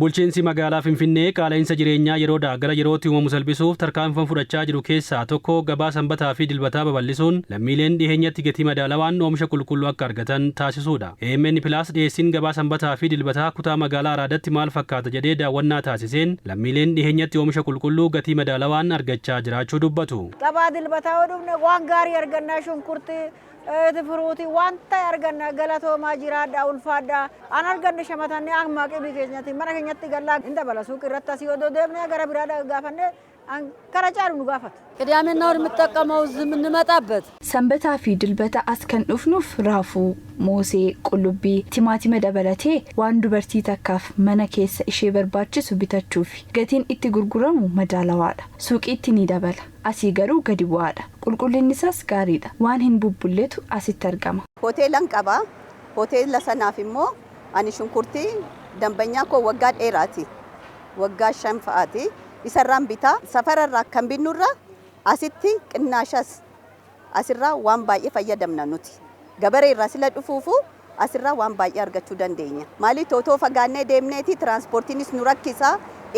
Bulchiinsi magaalaa Finfinnee qaala'insa jireenyaa yeroodhaa gara yerootti uumamu salphisuuf tarkaanfii fudhachaa jiru keessaa tokko gabaa sanbataa fi dilbataa babal'isuun lammiileen dhiheenyatti gatii madaalawaan oomisha qulqulluu akka argatan taasisuudha. AMN Plus dhiyeessiin gabaa sanbataa fi dilbataa kutaa magaalaa Araadaatti maal fakkaata jedhee daawwannaa taasiseen lammiileen dhiheenyatti oomisha qulqulluu gatii madaalawaan argachaa jiraachuu dubbatu. Gabaa dilbataa hodhumne waan gaarii argannaa shunkurtii Furuutii wanta arganna galatoomaa jiraadha ulfaadha an arganne shamatanne amma qibii keenyatti mana keenyatti gallaa inda bala suuq irratti asii odoo deemnee gara biraadha gaafanne an kara caalu nu gaafatu. ቅዳሜና እሑድ የምጠቀመው እዚህ የምንመጣበት ሰንበታ ፊ ድልበታ አስከን ዱፍኑፍ ራፉ ሞሴ ቁልቢ ቲማቲመ ደበለቴ ዋን ዱበርቲ ተካፍ መነ ኬሰ ኢሼ በርባችሱ ቢተቹፍ ገቲን ኢቲ ጉርጉረሙ መዳላዋዳ ሱቂቲ ኒ ደበላ አሲገሩ ገዲዋዳ ቁልቁልኒሳስ ጋሪዳ ዋን ሂን ቡቡሌቱ አሲተርገማ ሆቴልን ቀባ ሆቴል ለሰናፊሞ አኒ ሽንኩርቲ ደንበኛ ኮ ወጋ ዴራቲ ወጋ ሸንፋቲ ይሰራም ቢታ ሰፈረራ ከምቢኑራ asitti qinnaashas asirraa waan baay'ee fayyadamna nuti gabaree irraa sila dhufuufu asirraa waan baay'ee argachuu dandeenya maali tootoo fagaannee deemneeti tiraanspoortiinis nu rakkisaa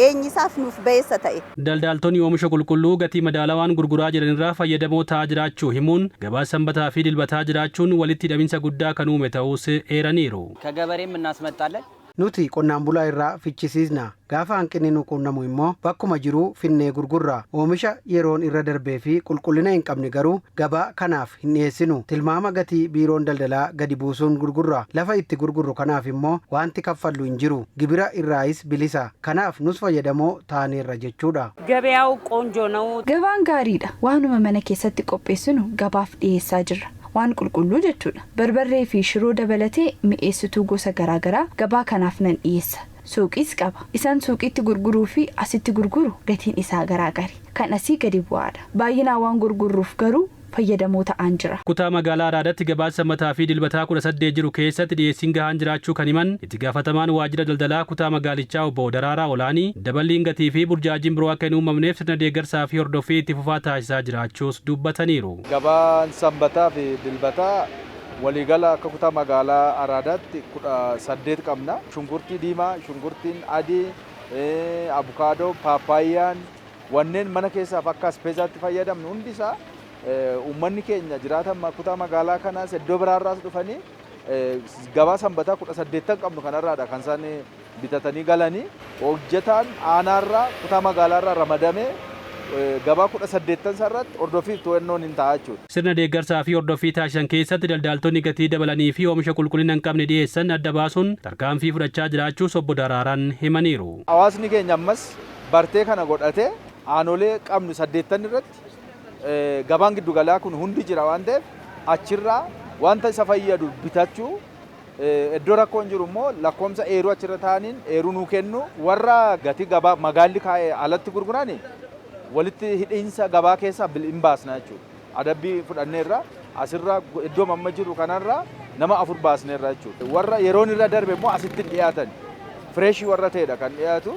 eenyisaaf nuuf beessa ta'e. Daldaltoonni oomisha qulqulluu gatii madaalawaan gurguraa jiran irraa fayyadamoo ta'aa jiraachuu himuun gabaa sanbataa fi dilbataa jiraachuun walitti hidhaminsa guddaa kan uume ta'uus eeraniiru. ከገበሬም እናስመጣለን nuti qonnaan bulaa irraa fichisiisna gaafa hanqinni nu qunnamu immoo bakkuma jiru finnee gurgurra oomisha yeroon irra darbee fi qulqullina hin qabne garuu gabaa kanaaf hin dhiyeessinu tilmaama gatii biiroon daldalaa gadi buusuun gurgurra lafa itti gurgurru kanaaf immoo wanti kaffallu hin jiru gibira irraayis bilisa kanaaf nus fayyadamoo taaneerra jechuudha. ገበያው ቆንጆ ነው gabaan gaariidha waanuma mana keessatti qopheessinu gabaaf dhiyeessaa jirra. waan qulqulluu jechuudha barbarree fi shiroo dabalatee mi'eessituu gosa garaagaraa gabaa kanaaf nan dhiyeessa suuqiis qaba isaan suuqiitti gurguruu fi asitti gurguru gatiin isaa garaagari kan asii gadi bu'aadha baay'inaan waan gurgurruuf garuu fayyadamoo ta'an jira. Kutaa magaalaa Araadaatti gabaa sanbataa fi dilbataa 18 jiru keessatti dhiyeessiin gahaan jiraachuu kan himan itti gaafatamaan waajjira daldalaa kutaa magaalichaa obbo Daraaraa Olaanii daballiin gatii fi burjaajiin biroo akka hin uumamneef sirna deeggarsaa fi hordoffii itti fufaa taasisaa jiraachuus dubbataniiru. Gabaan sanbataa fi dilbataa waliigala akka kutaa magaalaa Araadaatti 18 qabna. Shunkurtii diimaa, shunkurtiin adii, abukaadoo, paappaayaan wanneen mana keessaaf akka aspeezaatti fayyadamnu hundisaa ummanni keenya jiraatan kutaa magaalaa kanaas iddoo biraarraas dhufanii gabaa sanbataa 18 qabnu kanarraadha kan isaan bitatanii galanii hojjetaan aanaarraa kutaa magaalaarraa ramadamee gabaa 18 sarratti hordoffii to'annoon hin ta'a jechuudha. Sirna deeggarsaa fi hordoffii taasisan keessatti daldaltoonni gatii dabalanii fi oomisha qulqullina hin qabne dhiyeessan adda baasuun tarkaanfii fudhachaa jiraachuus obbo Daraaraan himaniiru. Hawaasni keenya ammas bartee kana godhatee aanolee qabnu 8 irratti gabaan giddugalaa kun hundi jira waan ta'eef achirraa wanta isa fayyadu bitachuu iddoo rakkoon jiru immoo lakkoomsa eeruu achirra taa'aniin eeruu nuu kennu warra gatii gabaa magaalli kaa'ee alatti gurgurani walitti hidhiinsa gabaa keessaa hin baasna jechuudha. Adabbii fudhanneerra asirraa iddoo mamma jiru kanarraa nama 4 baasneerra jechuudha. Warra yeroon irra darbe immoo asitti dhiyaatan fireeshii warra ta'edha kan dhiyaatu.